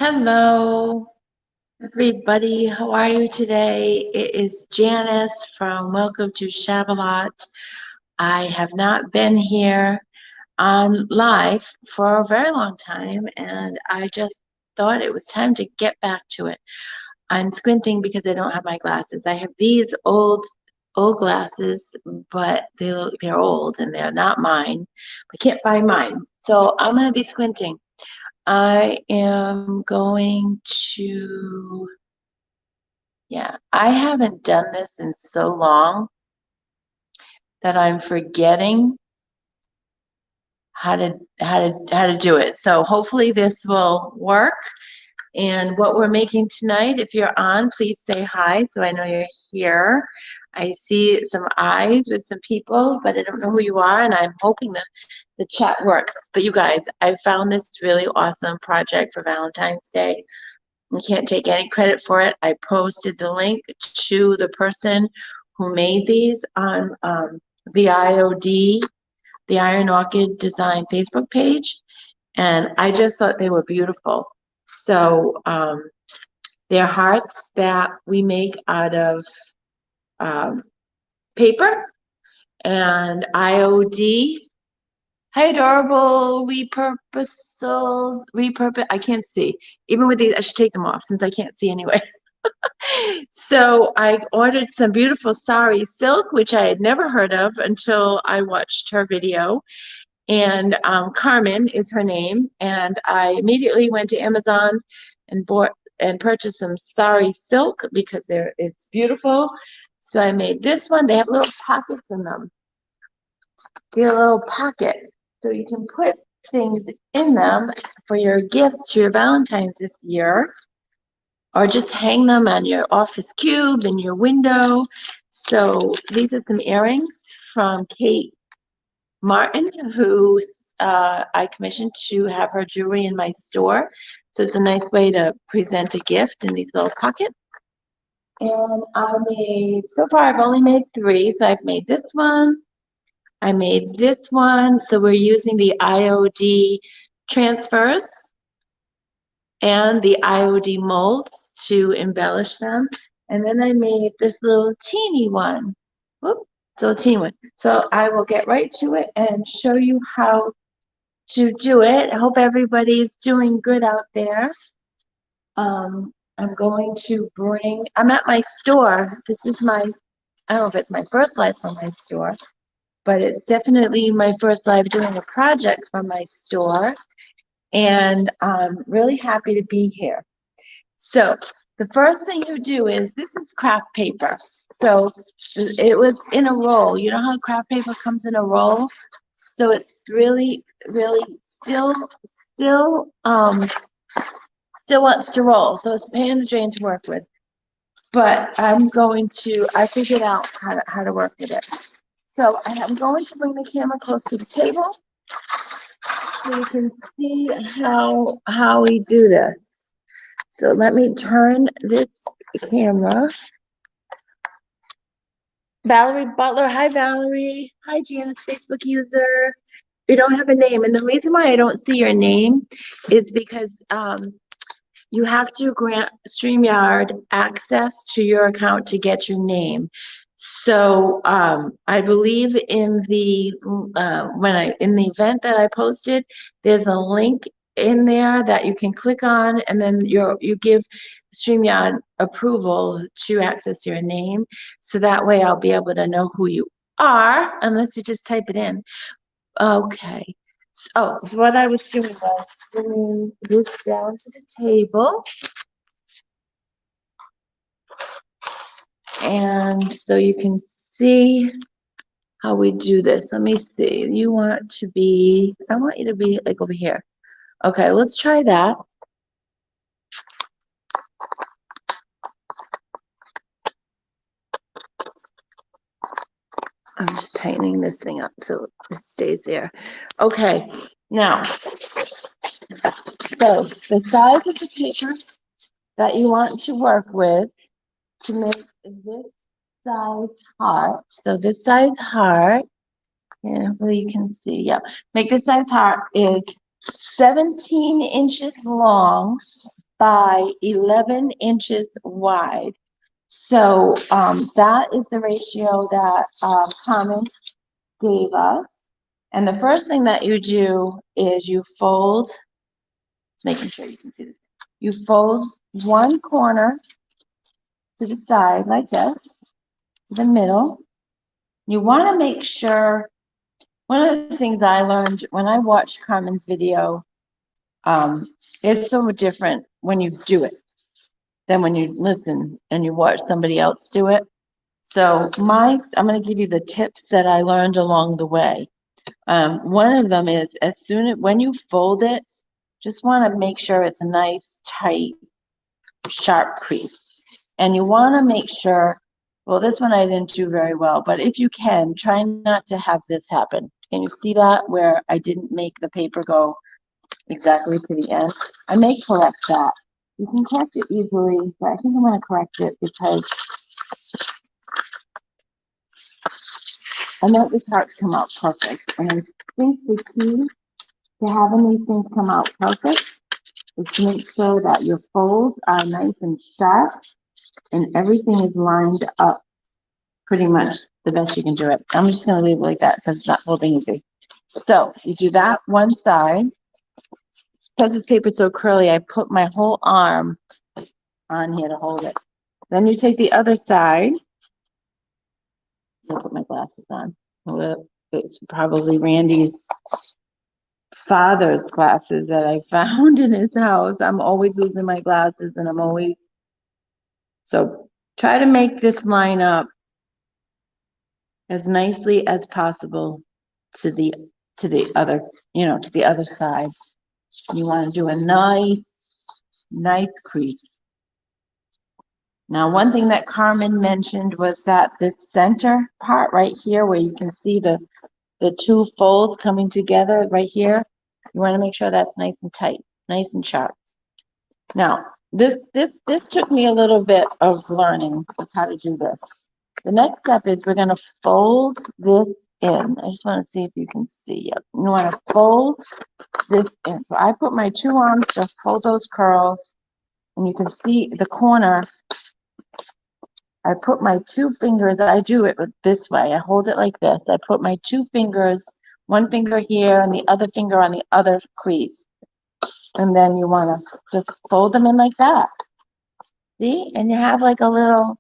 Hello, everybody. How are you today? It is Janice from Welcome to Shabby. I have not been here on live for a very long time, and I just thought it was time to get back to it. I'm squinting because I don't have my glasses. I have these old glasses, but they're old and they're not mine. I can't find mine, so I'm gonna be squinting. I am going to, yeah, I haven't done this in so long that I'm forgetting how to do it. So hopefully this will work. And what we're making tonight, if you're on, please say hi so I know you're here. I see some eyes with some people, but I don't know who you are, and I'm hoping that the chat works. But you guys, I found this really awesome project for Valentine's Day. I can't take any credit for it. I posted the link to the person who made these on the IOD, the Iron Orchid Design Facebook page, and I just thought they were beautiful. So they're hearts that we make out of paper and IOD. Hi, adorable repurpose. I can't see. Even with these, I should take them off since I can't see anyway. So I ordered some beautiful sari silk, which I had never heard of until I watched her video. And Carmen is her name. And I immediately went to Amazon and bought and purchased some sari silk because it's beautiful. So I made this one. They have little pockets in them. They're a little pocket. So you can put things in them for your gift to your Valentine's this year, or just hang them on your office cube in your window. So these are some earrings from Kate Martin, who I commissioned to have her jewelry in my store. So it's a nice way to present a gift in these little pockets. And so far I've only made 3. So I've made this one. I made this one. So we're using the IOD transfers and the IOD molds to embellish them. And then I made this little teeny one. Whoop, so teeny one. So I will get right to it and show you how to do it. I hope everybody's doing good out there. I'm going to I'm at my store. This is I don't know if it's my first live from my store, but it's definitely my first live doing a project from my store. And I'm really happy to be here. So the first thing you do is, this is craft paper. So it was in a roll. You know how craft paper comes in a roll? So it's really, really still wants to roll. So it's a pain in the drain to work with. But I figured out how to work with it. So I'm going to bring the camera close to the table so you can see how we do this. So let me turn this camera. Valerie Butler. Hi, Valerie. Hi, Janice, Facebook user. You don't have a name. And the reason why I don't see your name is because you have to grant StreamYard access to your account to get your name. So I believe in the in the event that I posted, there's a link in there that you can click on, and then you give StreamYard approval to access your name. So that way I'll be able to know who you are, unless you just type it in. Okay. So what I was doing was bringing this down to the table. And so you can see how we do this. Let me see. I want you to be like over here. Okay, let's try that. I'm just tightening this thing up so it stays there. Okay, now, so the size of the paper that you want to work with to make this size heart. So this size heart, and hopefully you can see, yeah. Make this size heart is 17 inches long by 11 inches wide. So that is the ratio that Carmen gave us. And the first thing that you do is you fold, just making sure you can see this. You fold one corner to the side like this, to the middle. You want to make sure, one of the things I learned when I watched Carmen's video, it's so different when you do it than when you listen and you watch somebody else do it. So I'm going to give you the tips that I learned along the way. One of them is when you fold it, just want to make sure it's a nice, tight, sharp crease. And you want to make sure, well, this one I didn't do very well, but if you can, try not to have this happen. Can you see that where I didn't make the paper go exactly to the end? I may correct that. You can correct it easily, but I think I'm going to correct it because I know this heart's come out perfect. And I think the key to having these things come out perfect is to make sure that your folds are nice and sharp and everything is lined up pretty much the best you can do it. I'm just going to leave it like that because it's not folding easy. So you do that one side. Because this paper is so curly, I put my whole arm on here to hold it. Then you take the other side. I'll put my glasses on. It's probably Randy's father's glasses that I found in his house. I'm always losing my glasses and I'm always, so try to make this line up as nicely as possible to the other, to the other side. You want to do a nice crease. Now, one thing that Carmen mentioned was that this center part right here where you can see the two folds coming together right here, you want to make sure that's nice and tight, nice and sharp. Now, this took me a little bit of learning how to do this. The next step is we're going to fold this in. I just want to see if you can see. Yep. You want to fold this in. So I put my two arms to hold those curls, and you can see the corner. I put my two fingers, I do it this way. I hold it like this. I put my two fingers, one finger here and the other finger on the other crease. And then you want to just fold them in like that. See? And you have like a little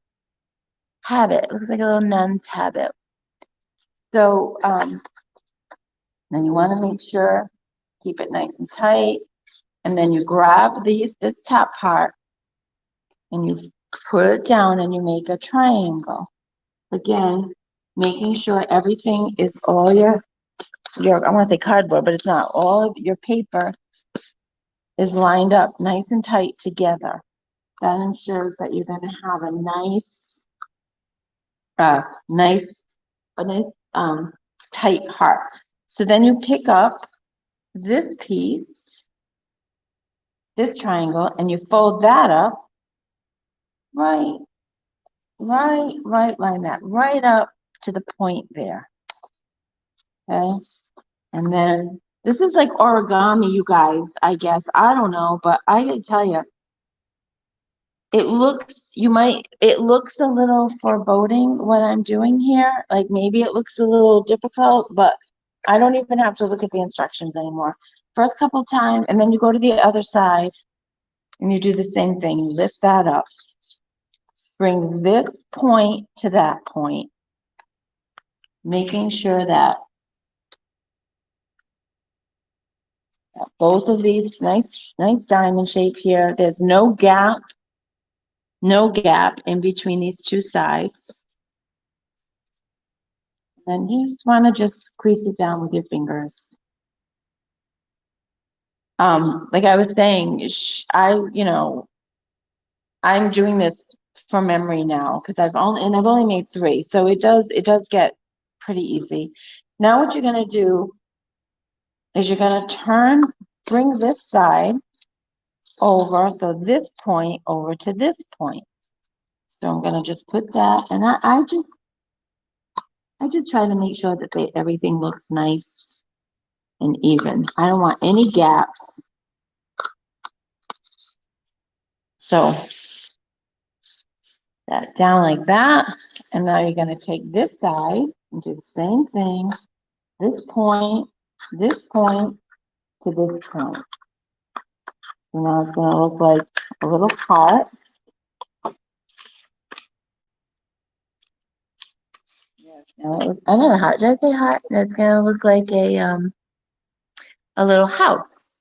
habit. It looks like a little nun's habit. So then you want to make sure, keep it nice and tight. And then you grab this top part and you put it down and you make a triangle. Again, making sure everything is all your I want to say cardboard, but it's not. All of your paper is lined up nice and tight together. That ensures that you're going to have a nice tight heart. So then you pick up this piece, this triangle, and you fold that up right, line that right up to the point there. Okay, and then this is like origami, you guys, I guess. I don't know, but I can tell you, it looks a little foreboding what I'm doing here. Like maybe it looks a little difficult, but I don't even have to look at the instructions anymore. First couple times, and then you go to the other side and you do the same thing. You lift that up. Bring this point to that point, making sure that both of these nice diamond shape here. There's no gap in between these two sides. And you just want to just crease it down with your fingers. Like I was saying, I'm doing this from memory now because I've only made 3, so it does get pretty easy. Now what you're gonna do is you're gonna bring this side over, so this point over to this point. So I'm gonna just put that, and I just try to make sure that everything looks nice and even. I don't want any gaps. So that down like that. And now you're going to take this side and do the same thing. This point to this point. So now it's going to look like a little heart. Another heart. Did I say heart? That's going to look like a little house.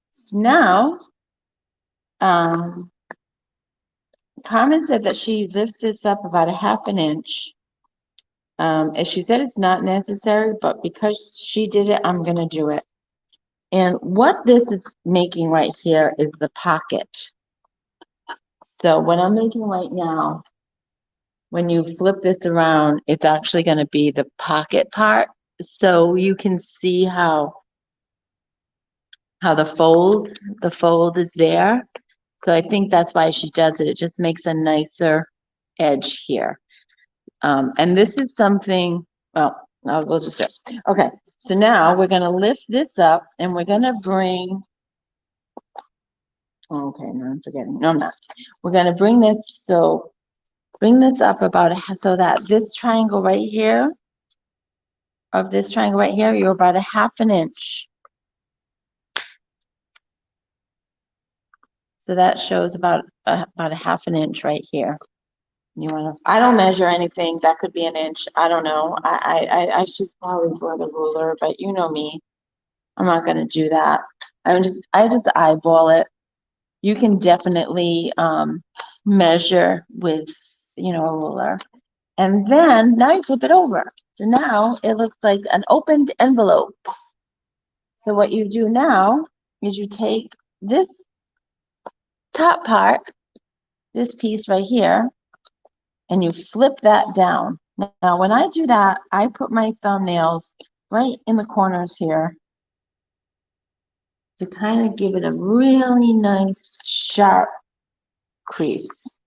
So now, Carmen said that she lifts this up about a half an inch. And she said it's not necessary, but because she did it, I'm going to do it. And what this is making right here is the pocket. So what I'm making right now, when you flip this around, it's actually going to be the pocket part. So you can see how the fold is there. So I think that's why she does it. It just makes a nicer edge here. And this is something, well, we'll just do it. Okay, so now we're going to lift this up and we're going to bring, okay, no, I'm forgetting. No, I'm not. We're going to bring this, so bring this up about, so that this triangle right here, of this triangle right here, you're about a half an inch. So that shows about a half an inch right here. You want to, I don't measure anything. That could be an inch. I don't know. I should probably bring a ruler, but you know me. I'm not going to do that. I just eyeball it. You can definitely measure with, a ruler. And then now you flip it over. So now it looks like an opened envelope. So what you do now is you take this top part, this piece right here, and you flip that down. Now, when I do that, I put my thumbnails right in the corners here to kind of give it a really nice, sharp crease.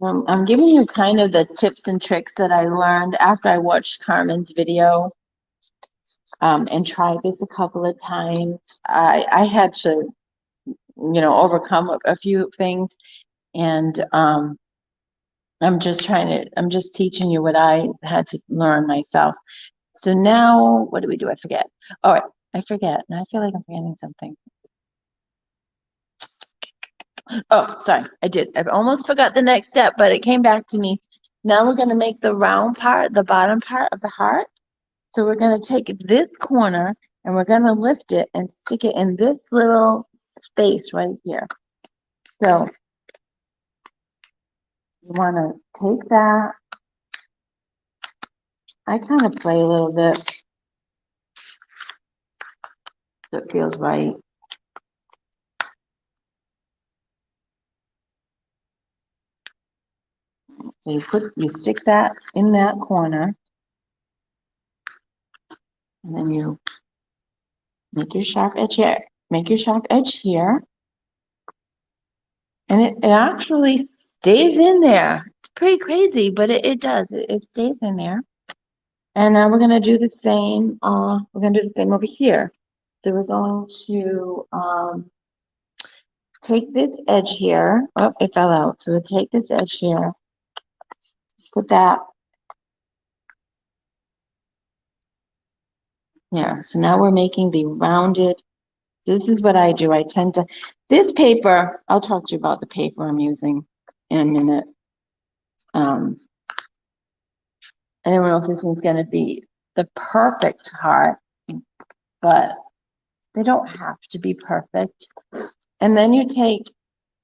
I'm giving you kind of the tips and tricks that I learned after I watched Carmen's video and tried this a couple of times. I had to, overcome a few things, and I'm just teaching you what I had to learn myself. So now, what do? I forget. All right, I forget. Now I feel like I'm forgetting something. Oh, sorry, I did. I almost forgot the next step, but it came back to me. Now we're going to make the round part, the bottom part of the heart. So we're going to take this corner and we're going to lift it and stick it in this little space right here. So you want to take that. I kind of play a little bit so it feels right. So you stick that in that corner, and then you make your sharp edge here. Make your sharp edge here, and it actually stays in there. It's pretty crazy, but it does. It stays in there. And now we're going to do the same. We're going to do the same over here. So we're going to take this edge here. Oh, it fell out. So we'll take this edge here, put that here. So now we're making the rounded. This is what I do. I tend to, this paper, I'll talk to you about the paper I'm using in a minute. I don't know if this one's going to be the perfect heart, but they don't have to be perfect. And then you take,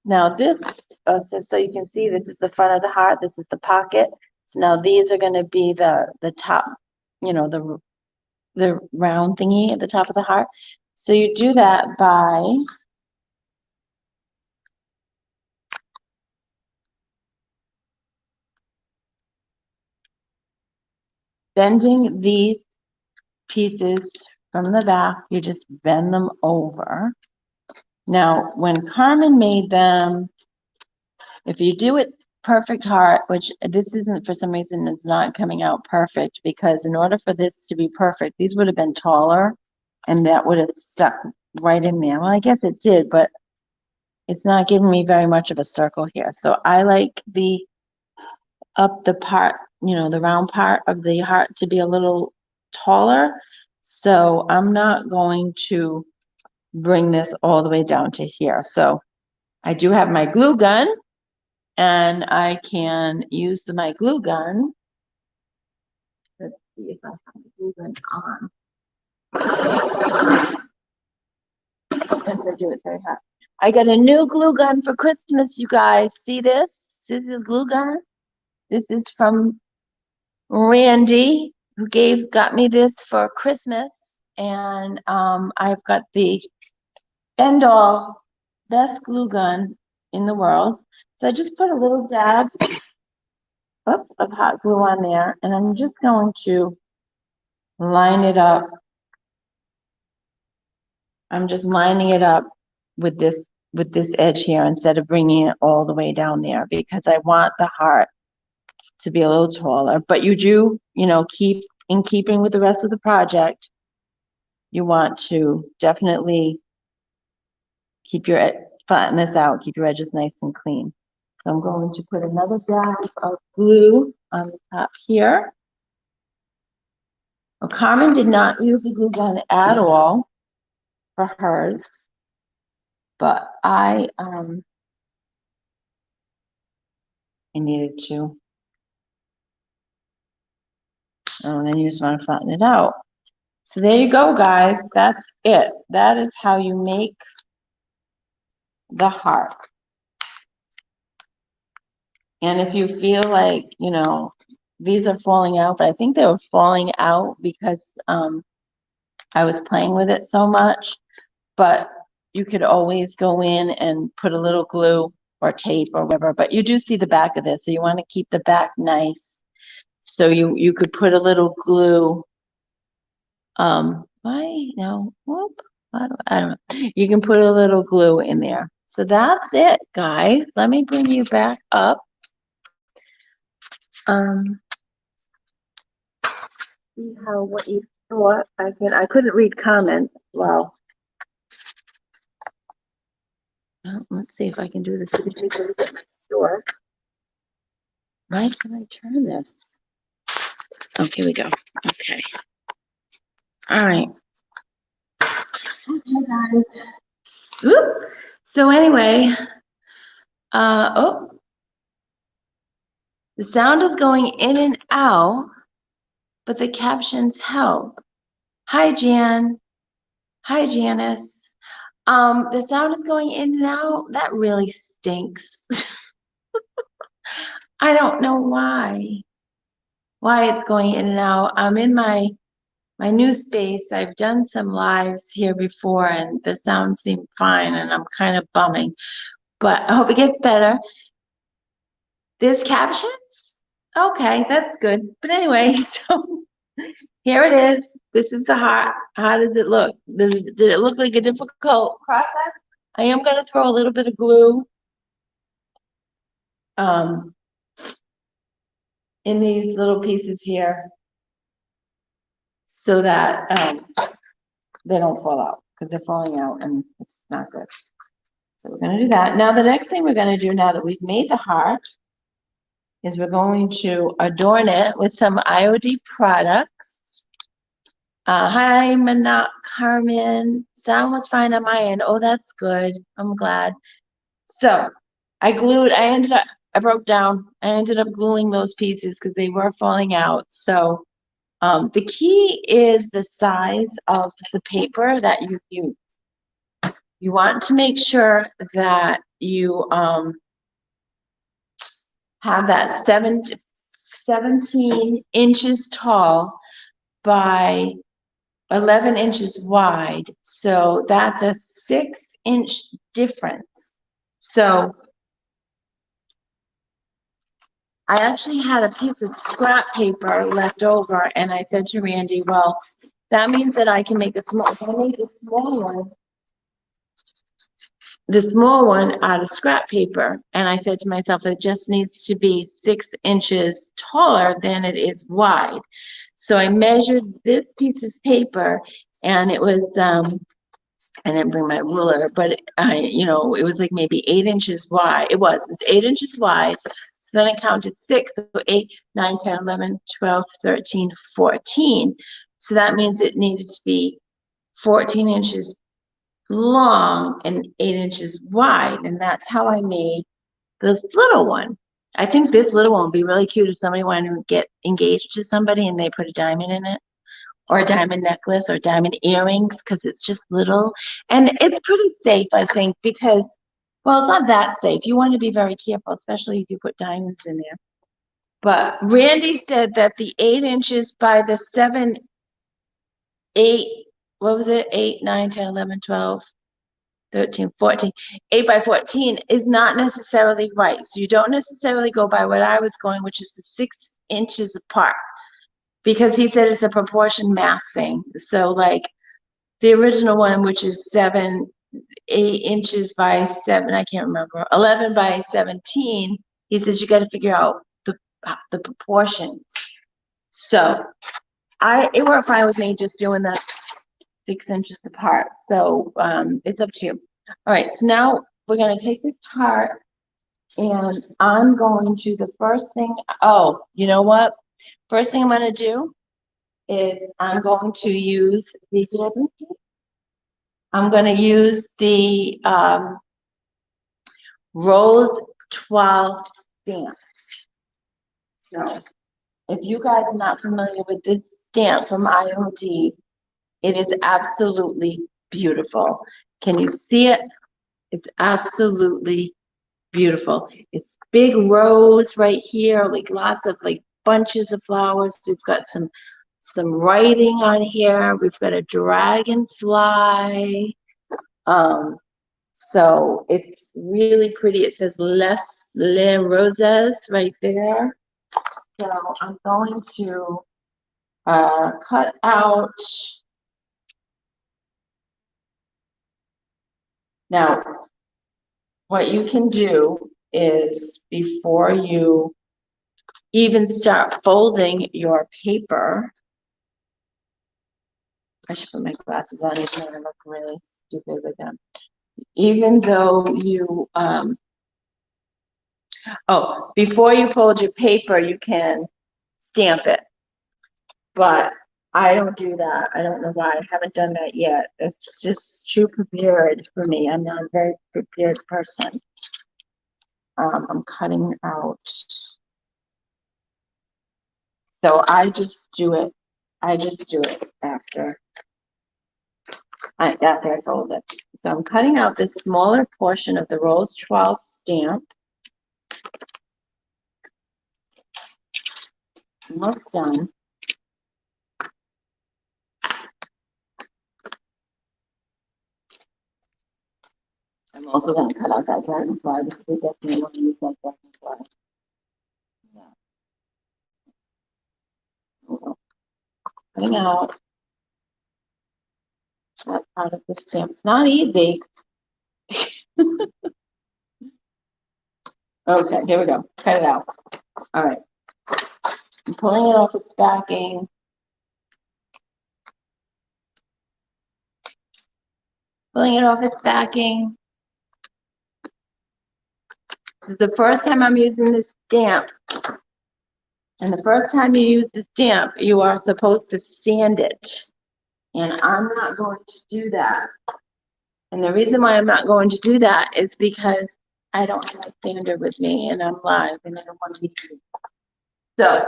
now this, so you can see this is the front of the heart, this is the pocket. So now these are going to be the top, the round thingy at the top of the heart. So you do that by bending these pieces from the back. You just bend them over. Now, when Carmen made them, if you do it perfect heart, which this isn't, for some reason, it's not coming out perfect, because in order for this to be perfect, these would have been taller and that would have stuck right in there. Well, I guess it did, but it's not giving me very much of a circle here. So I like the part, the round part of the heart to be a little taller. So I'm not going to bring this all the way down to here. So I do have my glue gun, and I can use my glue gun. Let's see if I have the glue gun on. Yes, I do. It's very hot. I got a new glue gun for Christmas, you guys. See this? This is glue gun. This is from Randy, who got me this for Christmas. And I've got the end all best glue gun in the world. So I just put a little dab of hot glue on there, and I'm just going to line it up. I'm just lining it up with this edge here instead of bringing it all the way down there, because I want the heart to be a little taller. But you do, keep in keeping with the rest of the project. You want to definitely flatten this out, keep your edges nice and clean. So I'm going to put another dab of glue on the top here. Well, Carmen did not use the glue gun at all for hers, but I needed to. And then you just want to flatten it out. So there you go, guys. That's it. That is how you make the heart. And if you feel like, these are falling out, but I think they were falling out because I was playing with it so much. But you could always go in and put a little glue or tape or whatever. But you do see the back of this, so you want to keep the back nice. So you could put a little glue. I don't know. You can put a little glue in there. So that's it, guys. Let me bring you back up. See what you thought. I couldn't read comments. Well, let's see if I can do this. You can take a look at my store. Why can I turn this? Okay, we go. Okay. All right. Okay, guys. Whoop. So anyway, the sound is going in and out, but the captions help. Hi, Jan. Hi, Janice. The sound is going in and out. That really stinks. I don't know why it's going in and out. I'm in my new space. I've done some lives here before, and the sound seemed fine, and I'm kind of bumming. But I hope it gets better. There's captions? Okay, that's good. But anyway, so here it is. This is the heart. How does it look? Did it look like a difficult process? I am going to throw a little bit of glue in these little pieces here so that they don't fall out, because they're falling out and it's not good. So we're going to do that. Now the next thing we're going to do, now that we've made the heart, is we're going to adorn it with some IOD products. Hi, Manat Carmen. Sound was fine on my end. Oh, that's good. I'm glad. So I broke down. I ended up gluing those pieces because they were falling out. So the key is the size of the paper that you use. You want to make sure that you have that 17 inches tall by 11 inches wide. So that's a 6-inch difference. So I actually had a piece of scrap paper left over, and I said to Randy, well, that means that I can make a small one out of scrap paper. And I said to myself, it just needs to be 6 inches taller than it is wide. So I measured this piece of paper, and it was I didn't bring my ruler, but it was like maybe 8 inches wide. It was 8 inches wide. So then I counted six, so 8, 9, 10, 11, 12, 13, 14. So that means it needed to be 14 inches long and 8 inches wide. And that's how I made this little one. I think this little one would be really cute if somebody wanted to get engaged to somebody and they put a diamond in it, or a diamond necklace or diamond earrings, because it's just little. And it's pretty safe, I think, because, well, it's not that safe. You want to be very careful, especially if you put diamonds in there. But Randy said that the 8 inches by the 7, 8, what was it? 8, 9, 10, 11, 12, 13, 14, 8 by 14 is not necessarily right. So you don't necessarily go by what I was going, which is the 6 inches apart, because he said it's a proportion math thing. So like the original one, which is 8 inches by 7, I can't remember, 11 by 17, he says you got to figure out the proportions. So it worked fine with me just doing that 6 inches apart. So it's up to you. All right, so now we're going to take this heart, and I'm going to, the first thing, oh, you know what? First thing I'm going to do is I'm going to use the Rose 12 stamp. So if you guys are not familiar with this stamp from IOD, it is absolutely beautiful. Can you see it? It's absolutely beautiful. It's big rose right here, like lots of like bunches of flowers. We've got some writing on here. We've got a dragonfly. So it's really pretty. It says Les Roses right there. So I'm going to cut out. Now, what you can do is, before you even start folding your paper, I should put my glasses on even though I look really stupid with them. Even though you, before you fold your paper, you can stamp it. But I don't do that. I don't know why. I haven't done that yet. It's just too prepared for me. I'm not a very prepared person. I'm cutting out. So I just do it. After I fold it. So I'm cutting out this smaller portion of the Rose 12 stamp. Almost done. I'm also going to cut out that dragonfly because we definitely want to use that dragonfly. Yeah. Cutting out that part of the stamp. It's not easy. Okay, here we go. Cut it out. All right. I'm pulling it off its backing. Pulling it off its backing. This is the first time I'm using this stamp. And the first time you use the stamp, you are supposed to sand it. And I'm not going to do that. And the reason why I'm not going to do that is because I don't have a sander with me and I'm live and I don't want to be true. So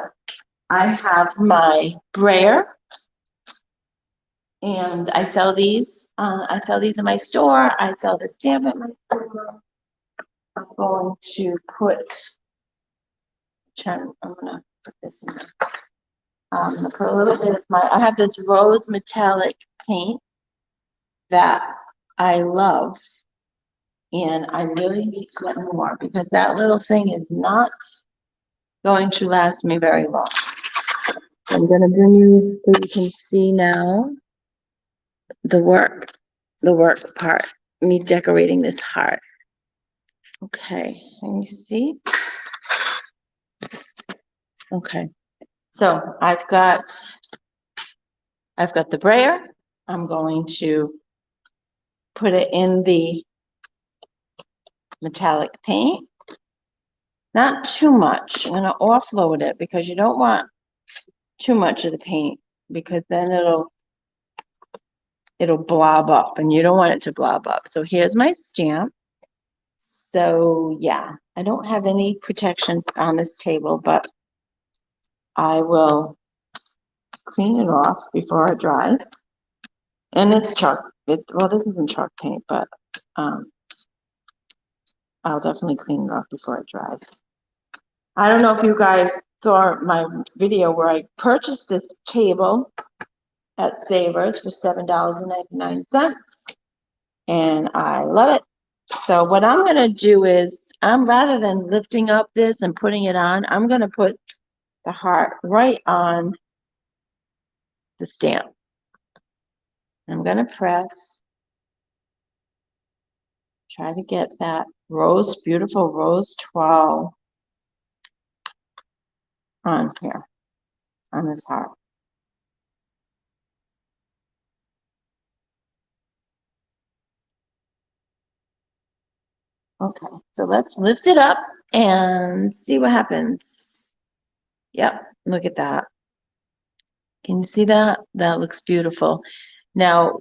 I have my brayer, and I sell these. I sell these in my store. I sell the stamp at my store. I'm going to I'm gonna put this in. I'm gonna put a little bit of I have this rose metallic paint that I love, and I really need to get more because that little thing is not going to last me very long. I'm gonna bring you so you can see now the work part, me decorating this heart. Okay, can you see? Okay, so I've got the brayer. I'm going to put it in the metallic paint. Not too much. I'm going to offload it because you don't want too much of the paint because then it'll blob up and you don't want it to blob up. So here's my stamp. So yeah, I don't have any protection on this table, but I will clean it off before it dries. And it's chalk. Well, this isn't chalk paint, but I'll definitely clean it off before it dries. I don't know if you guys saw my video where I purchased this table at Savers for $7.99, and I love it. So what I'm going to do is, rather than lifting up this and putting it on, I'm going to put the heart right on the stamp. I'm going to press, try to get that beautiful rose twirl on here, on this heart. Okay, so let's lift it up and see what happens. Yep, look at that. Can you see that? That looks beautiful. Now,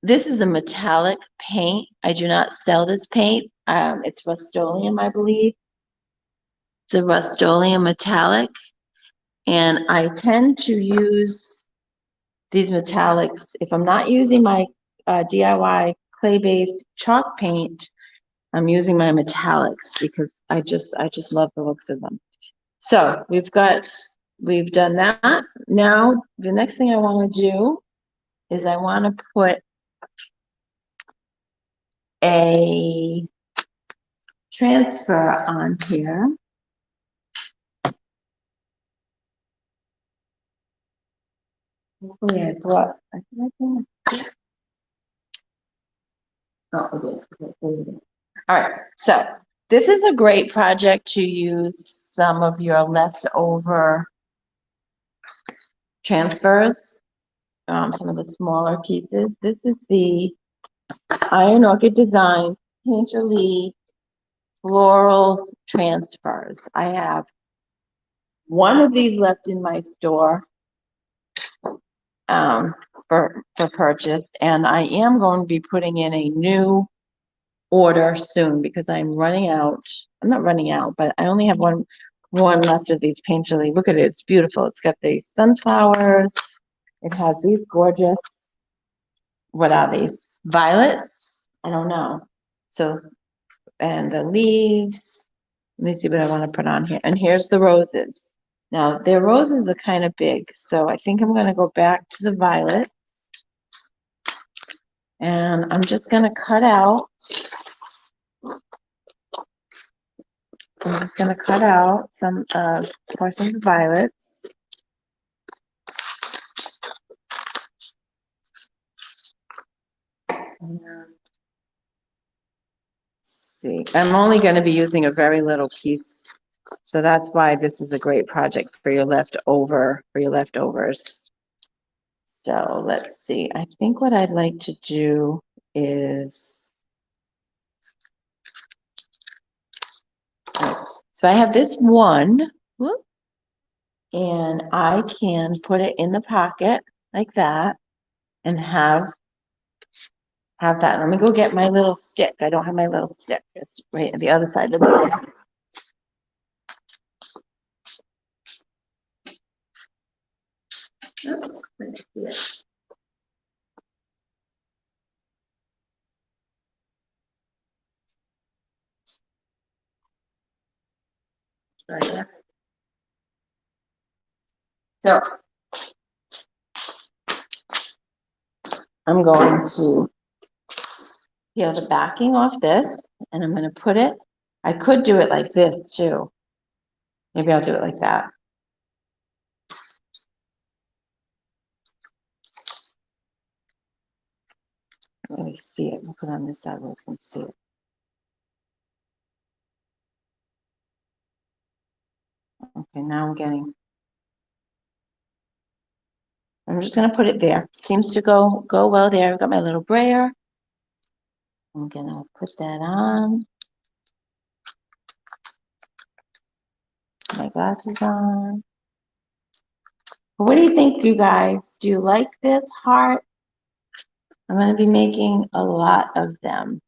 this is a metallic paint. I do not sell this paint. It's Rust-Oleum, I believe. It's a Rust-Oleum metallic. And I tend to use these metallics. If I'm not using my DIY clay-based chalk paint, I'm using my metallics because I just love the looks of them. So we've done that. Now the next thing I want to do is I want to put a transfer on here. Hopefully I brought, I think I can. Oh, it is. Okay, all right, so this is a great project to use some of your leftover transfers, some of the smaller pieces. This is the Iron Orchid Design Painterly Floral Transfers. I have one of these left in my store for purchase, and I am going to be putting in a new order soon because I'm running out. I'm not running out, but I only have one left of these Painterly. Look at it, it's beautiful. It's got these sunflowers. It has these gorgeous, what are these? Violets? I don't know. So, and the leaves. Let me see what I want to put on here. And here's the roses. Now, their roses are kind of big, so I think I'm going to go back to the violet. And I'm just going to cut out. I'm just going to cut out some portions of violets. And see, I'm only going to be using a very little piece, so that's why this is a great project for your leftovers. So let's see. I think what I'd like to do is, so I have this one, and I can put it in the pocket like that and have that. Let me go get my little stick. I don't have my little stick. It's right at the other side of the room. So I'm going to peel the backing off this, and I'm going to put it. I could do it like this too. Maybe I'll do it like that. Let me see it. We'll put it on this side where we can see it. Okay, now I'm just going to put it there. Seems to go well there. I've got my little brayer. I'm gonna put that on. My glasses on. What do you think, you guys? Do you like this heart? I'm going to be making a lot of them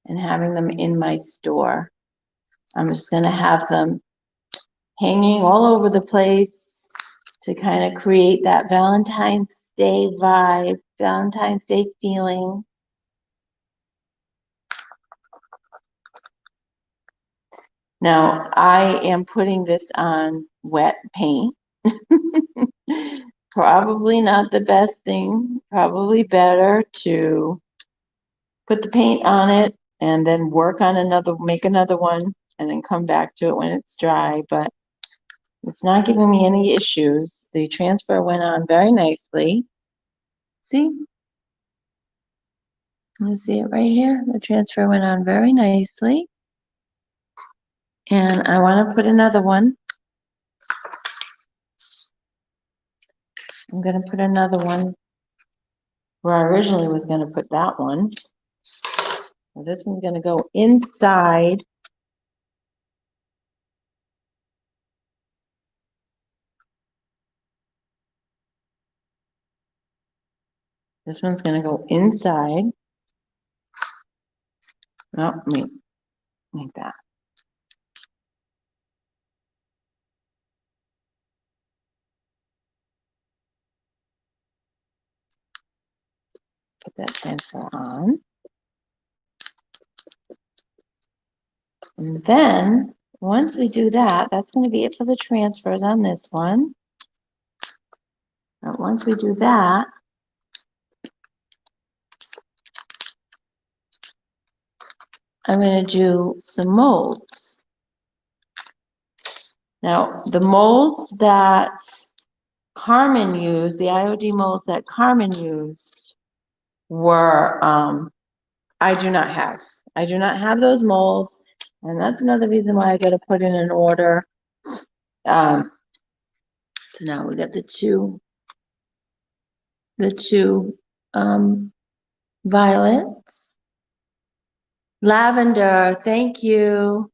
and having them in my store. I'm just going to have them hanging all over the place to kind of create that Valentine's Day vibe, Valentine's Day feeling. Now, I am putting this on wet paint. Probably not the best thing. Probably better to put the paint on it and then work on another, make another one, and then come back to it when it's dry. But it's not giving me any issues. The transfer went on very nicely. See? You see it right here? The transfer went on very nicely. And I want to put another one. I'm going to put another one where I originally was going to put that one. Well, this one's going to go inside. This one's going to go inside. Oh, like that. Put that transfer on. And then, once we do that, that's going to be it for the transfers on this one. Now, once we do that, I'm going to do some molds. Now, the molds that Carmen used, the IOD molds that Carmen used, were, I do not have. I do not have those molds, and that's another reason why I got to put in an order. So now we got the two violets. Lavender, thank you.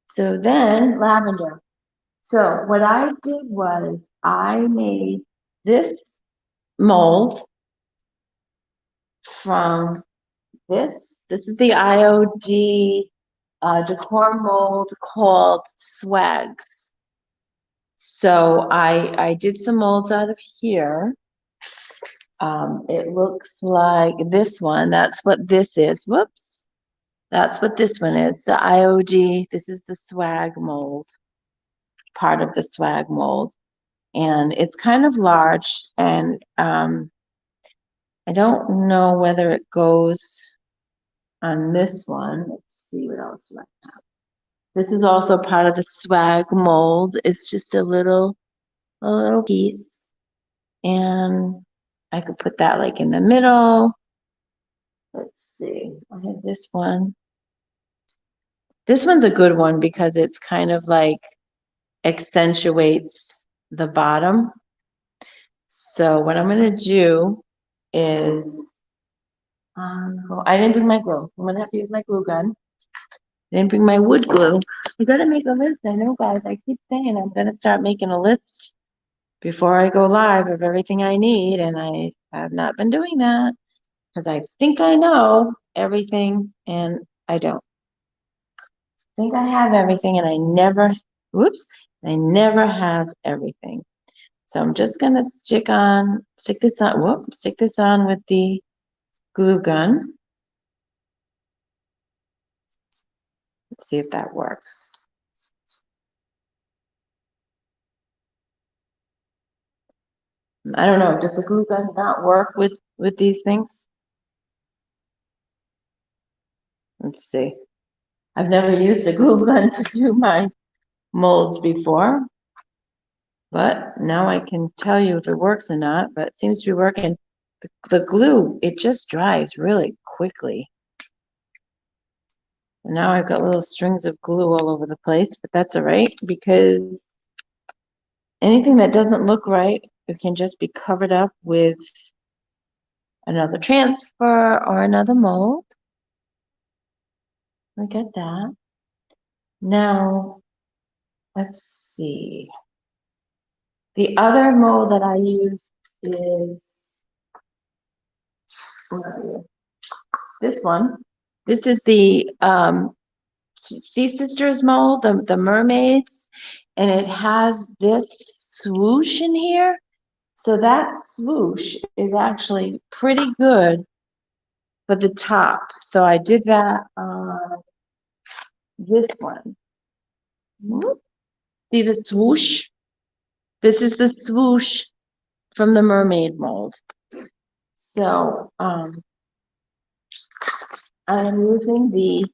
So then, lavender. So what I did was I made this mold from this. This is the IOD decor mold called Swags. So I did some molds out of here. It looks like this one. That's what this is. Whoops. That's what this one is. The IOD. This is the swag mold. Part of the swag mold. And it's kind of large. And I don't know whether it goes on this one. Let's see what else do I have. This is also part of the swag mold. It's just a little piece. And I could put that like in the middle. Let's see. I have this one. This one's a good one because it's kind of like accentuates the bottom. So what I'm going to do is, I didn't bring my glue. I'm going to have to use my glue gun. I didn't bring my wood glue. I got to make a list. I know, guys. I keep saying I'm going to start making a list before I go live of everything I need, and I have not been doing that because I think I know everything, and I don't. I think I have everything, and I never have everything. So I'm just gonna stick this on with the glue gun. Let's see if that works. I don't know, does the glue gun not work with these things? Let's see. I've never used a glue gun to do my molds before, but now I can tell you if it works or not, but it seems to be working. The glue, it just dries really quickly. And now I've got little strings of glue all over the place, but that's all right because anything that doesn't look right, it can just be covered up with another transfer or another mold. Look at that. Now, let's see. The other mold that I use is this one. This is the Sea Sisters mold, the mermaids, and it has this swoosh in here. So that swoosh is actually pretty good for the top. So I did that on this one. See the swoosh? This is the swoosh from the mermaid mold. So I'm using the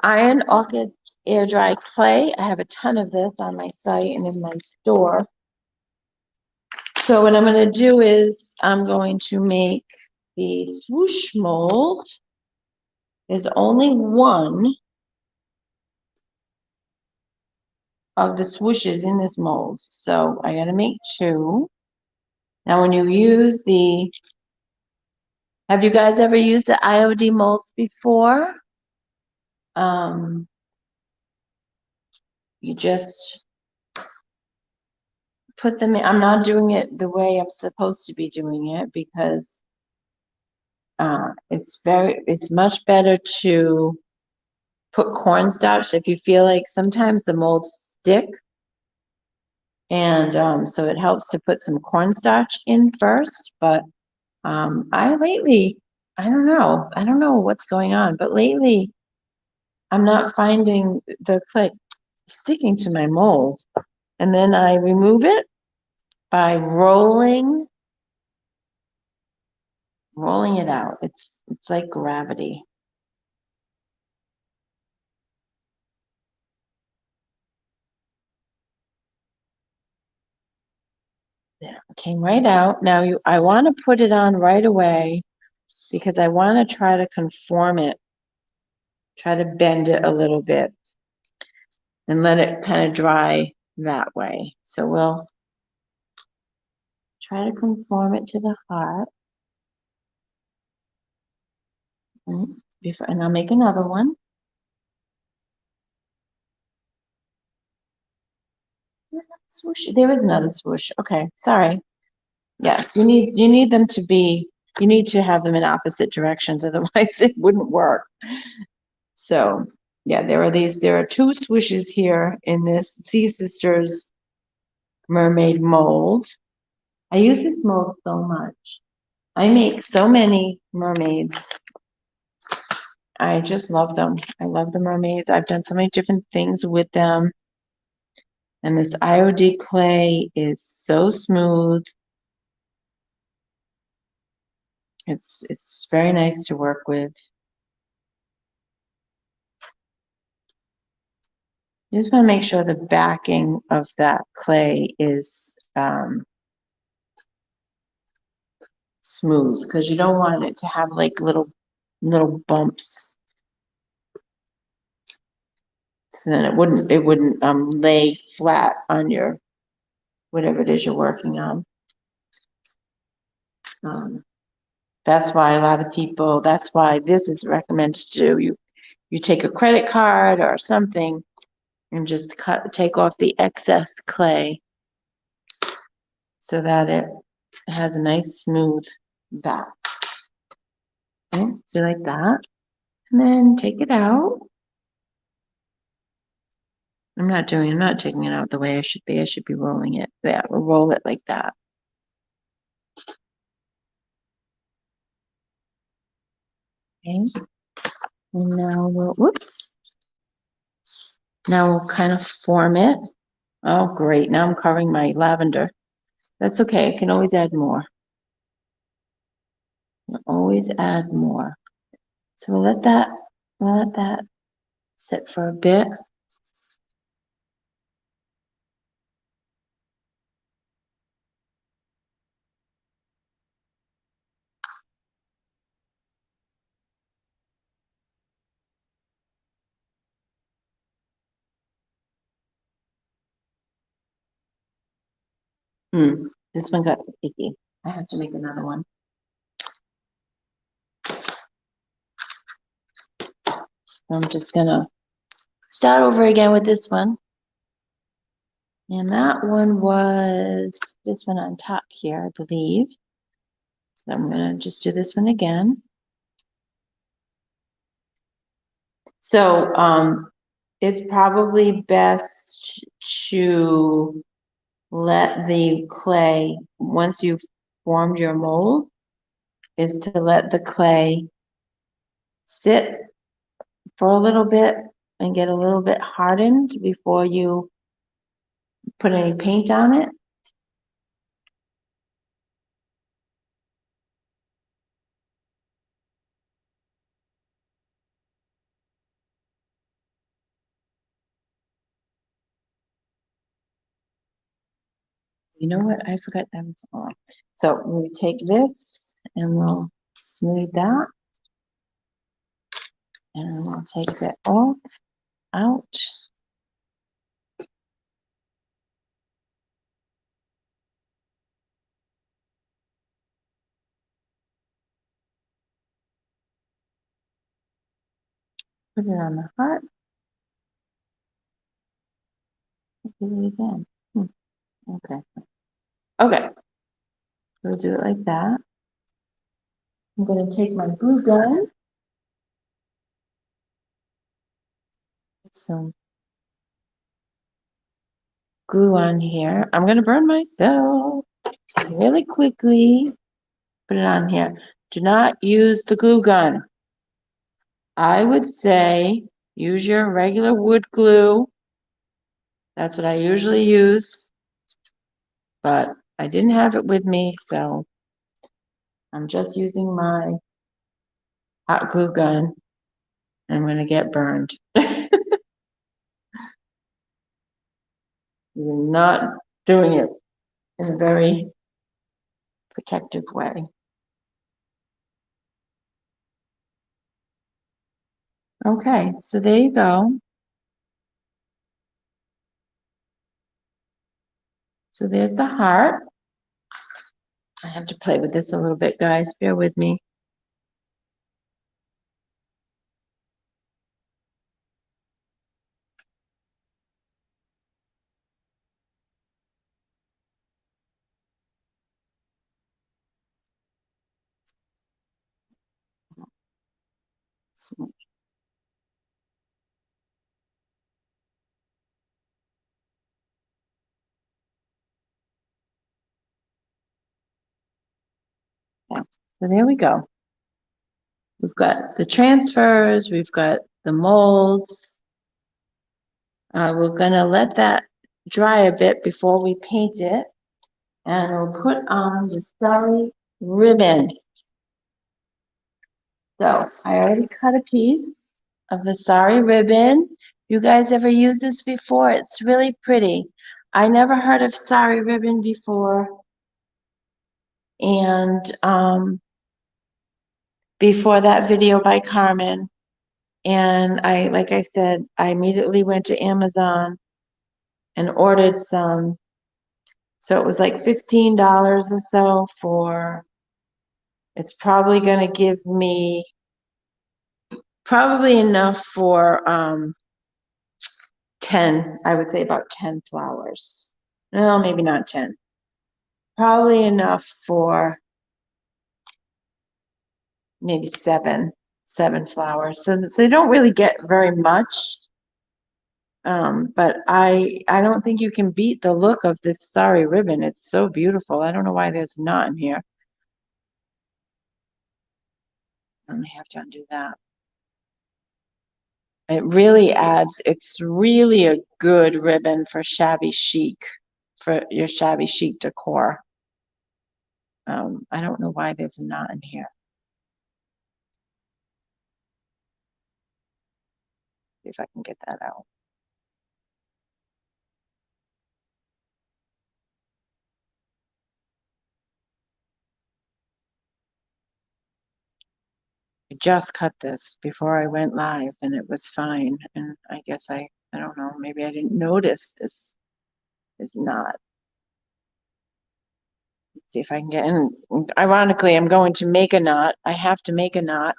Iron Orchid air dry clay. I have a ton of this on my site and in my store. So what I'm going to do is I'm going to make the swoosh mold. There's only one of the swooshes in this mold. So I got to make two. Now when you use have you guys ever used the IOD molds before? You just put them in. I'm not doing it the way I'm supposed to be doing it because it's much better to put cornstarch if you feel like sometimes the molds stick. And so it helps to put some cornstarch in first, but I don't know what's going on, but lately I'm not finding the clay sticking to my mold. And then I remove it by rolling it out. It's like gravity. There, it came right out. Now I want to put it on right away because I want to try to conform it, try to bend it a little bit and let it kind of dry that way. So we'll try to conform it to the heart. And I'll make another one. Swoosh. There is another swoosh. Okay, sorry. Yes, you need them to be, you need to have them in opposite directions, otherwise it wouldn't work. So yeah, there are two swooshes here in this Sea Sisters mermaid mold. I use this mold so much. I make so many mermaids. I just love them. I love the mermaids. I've done so many different things with them. And this IOD clay is so smooth. It's very nice to work with. You just want to make sure the backing of that clay is smooth because you don't want it to have like little bumps. So then it wouldn't lay flat on your whatever it is you're working on. That's why that's why this is recommended to do. You take a credit card or something and just take off the excess clay so that it has a nice smooth back. Okay, so like that. And then take it out. I'm not taking it out the way I should be. I should be rolling it. Yeah, we'll roll it like that. Okay. And now now we'll kind of form it. Oh, great. Now I'm covering my lavender. That's okay. I can always add more. Always add more. So we'll let that sit for a bit. This one got icky. I have to make another one. I'm just gonna start over again with this one. And that one was this one on top here, I believe. So I'm gonna just do this one again. So it's probably best to let the clay, once you've formed your mold, is to let the clay sit for a little bit and get a little bit hardened before you put any paint on it. You know what? I forgot that was on. So we take this and we'll smooth that. And we'll take that off, out. Put it on the heart. Do it again. Okay. Okay. We'll do it like that. I'm going to take my glue gun. Put some glue on here. I'm going to burn myself really quickly. Put it on here. Do not use the glue gun. I would say use your regular wood glue. That's what I usually use. But I didn't have it with me, so I'm just using my hot glue gun. I'm going to get burned. You're not doing it in a very protective way. Okay, so there you go. So there's the heart. I have to play with this a little bit, guys. Bear with me. So there we go. We've got the transfers, we've got the molds. We're gonna let that dry a bit before we paint it. And we'll put on the starry ribbon. So I already cut a piece of the sari ribbon. You guys ever used this before? It's really pretty. I never heard of sari ribbon before. And before that video by Carmen. And like I said, I immediately went to Amazon and ordered some. So it was like $15 or so for, it's probably gonna give me probably enough for 10, I would say about 10 flowers. No, maybe not 10. Probably enough for maybe seven flowers. So you don't really get very much. But I don't think you can beat the look of this sari ribbon. It's so beautiful. I don't know why there's not in here. I may have to undo that. It really adds, it's really a good ribbon for shabby chic, for your shabby chic decor. I don't know why there's a knot in here. See if I can get that out. I just cut this before I went live and it was fine. And I guess I don't know, maybe I didn't notice this is not. Let's see if I can get in. Ironically, I'm going to make a knot. I have to make a knot.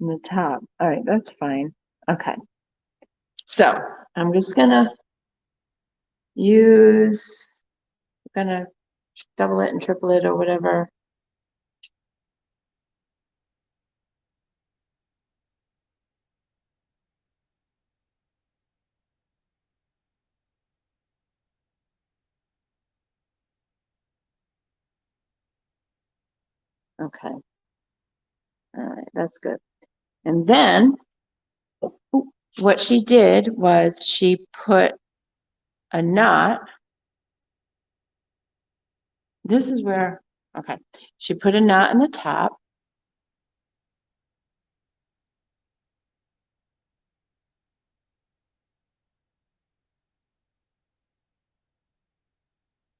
in the top. All right, that's fine. Okay. So I'm just gonna use, gonna double it and triple it or whatever. Okay. All right, that's good. And then what she did was she put a knot. This is where, okay. She put a knot in the top.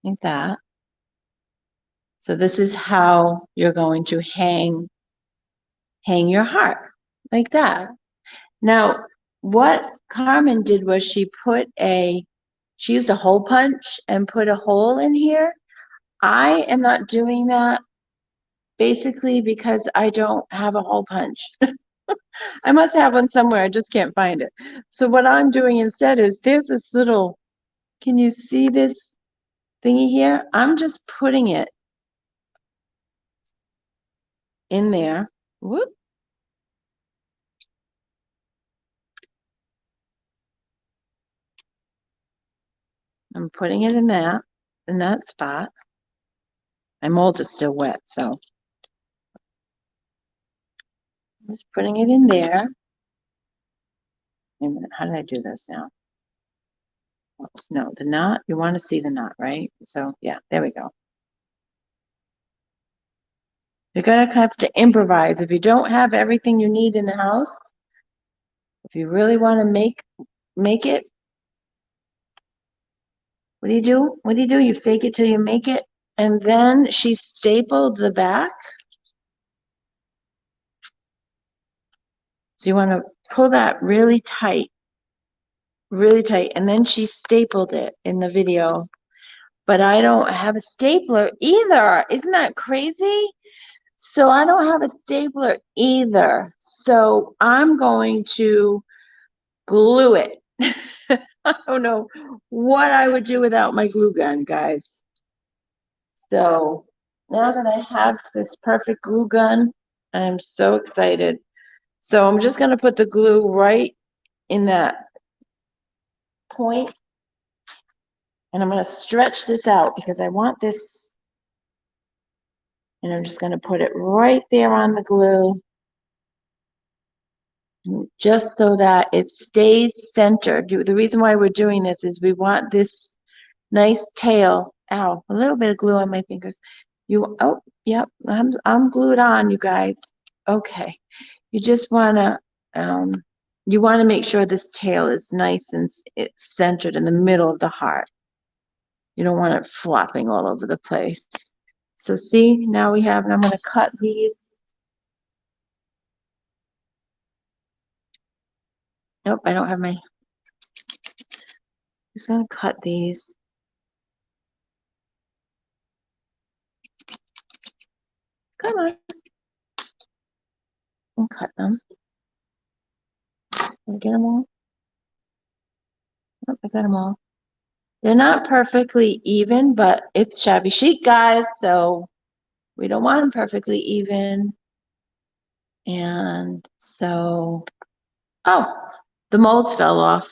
Like that. So this is how you're going to hang your heart, like that. Now, what Carmen did was she used a hole punch and put a hole in here. I am not doing that basically because I don't have a hole punch. I must have one somewhere, I just can't find it. So what I'm doing instead is there's this little, can you see this thingy here? I'm just putting it in there. Whoop. I'm putting it in that spot. My mold is still wet, so just putting it in there. Wait a minute, how did I do this now? No, the knot, you want to see the knot, right? So yeah, there we go. You're gonna have to improvise. If you don't have everything you need in the house, if you really want to make it, what do you do? What do you do? You fake it till you make it. And then she stapled the back. So you want to pull that really tight, and then she stapled it in the video. But I don't have a stapler either. Isn't that crazy? So I don't have a stapler either. So I'm going to glue it. I don't know what I would do without my glue gun, guys. So now that I have this perfect glue gun, I'm so excited. So I'm just going to put the glue right in that point, and I'm going to stretch this out because I want this, and I'm just going to put it right there on the glue, just so that it stays centered. The reason why we're doing this is we want this nice tail. Ow, a little bit of glue on my fingers. Oh, yep, I'm glued on, you guys. Okay, you just wanna, you wanna make sure this tail is nice and it's centered in the middle of the heart. You don't want it flopping all over the place. So see, now we have, and I'm gonna cut these. Nope, I don't have my, just gonna cut these. Come on. And cut them. Did I get them all? Nope, I got them all. They're not perfectly even, but it's Shabby Chic, guys, so we don't want them perfectly even. And so, oh, the molds fell off.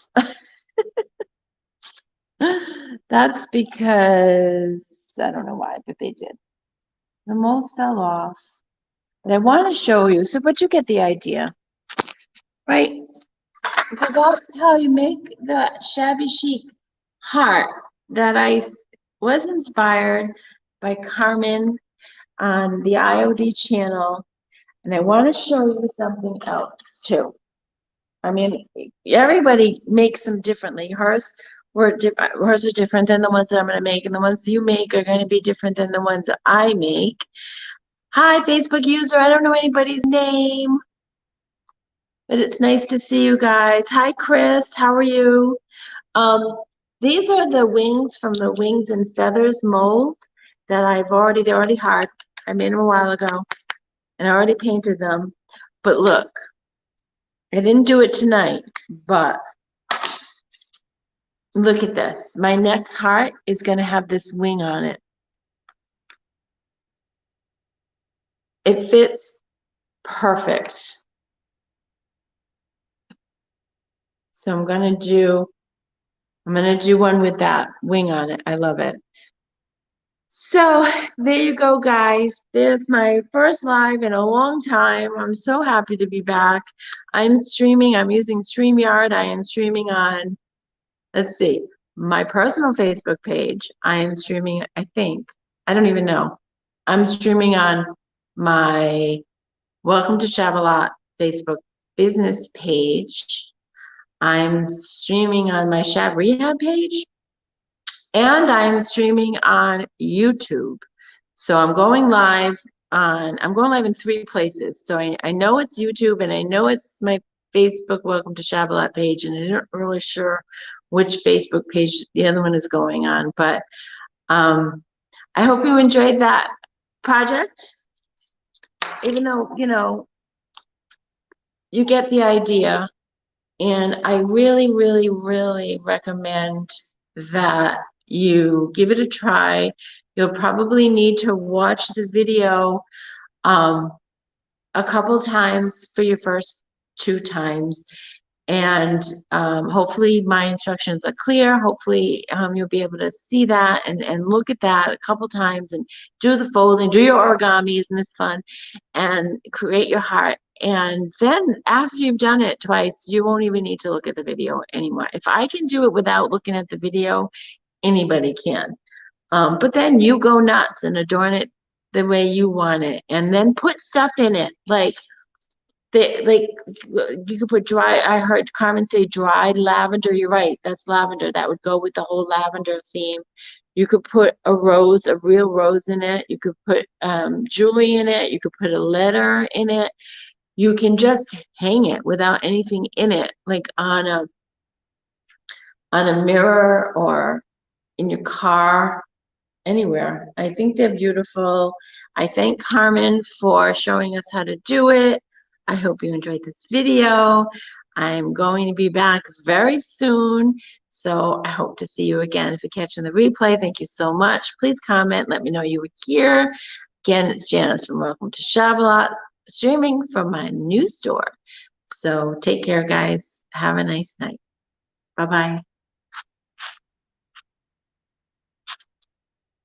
That's because, I don't know why, but they did. The molds fell off. But I want to show you, but you get the idea, right? So that's how you make the Shabby Chic heart that I was inspired by Carmen on the IOD channel. And I want to show you something else too. I mean, everybody makes them differently. Hers are different than the ones that I'm going to make, and the ones you make are going to be different than the ones that I make. Hi, Facebook user. I don't know anybody's name, but it's nice to see you guys. Hi, Chris. How are you? These are the wings from the Wings and Feathers mold that they're already hard. I made them a while ago, and I already painted them. But look, I didn't do it tonight, but look at this. My next heart is going to have this wing on it. It fits perfect. So I'm going to do one with that wing on it. I love it. So there you go, guys. There's my first live in a long time. I'm so happy to be back. I'm streaming. I'm using StreamYard. I am streaming on, let's see, my personal Facebook page. I am streaming, I think. I don't even know. I'm streaming on my Welcome to Shabby Facebook business page. I'm streaming on my Shab Rehab page. And I'm streaming on YouTube. So I'm going live in 3 places. So I know it's YouTube and I know it's my Facebook Welcome to Shabby page, and I'm not really sure which Facebook page the other one is going on. But I hope you enjoyed that project. Even though, you know, you get the idea. And I really, really, really recommend that you give it a try. You'll probably need to watch the video a couple times for your first 2 times. And hopefully my instructions are clear. Hopefully you'll be able to see that and look at that a couple times and do the folding, do your origami, isn't this fun? And create your heart. And then after you've done it twice, you won't even need to look at the video anymore. If I can do it without looking at the video, anybody can. But then you go nuts and adorn it the way you want it. And then put stuff in it. Like you could put dry, I heard Carmen say dried lavender. You're right, that's lavender. That would go with the whole lavender theme. You could put a rose, a real rose in it. You could put jewelry in it. You could put a letter in it. You can just hang it without anything in it, like on a mirror or in your car, anywhere. I think they're beautiful. I thank Carmen for showing us how to do it. I hope you enjoyed this video. I'm going to be back very soon, so I hope to see you again. If you're catching the replay, thank you so much. Please comment. Let me know you were here. Again, it's Janice from Welcome to Shabby, streaming from my new store. So take care, guys. Have a nice night. Bye-bye.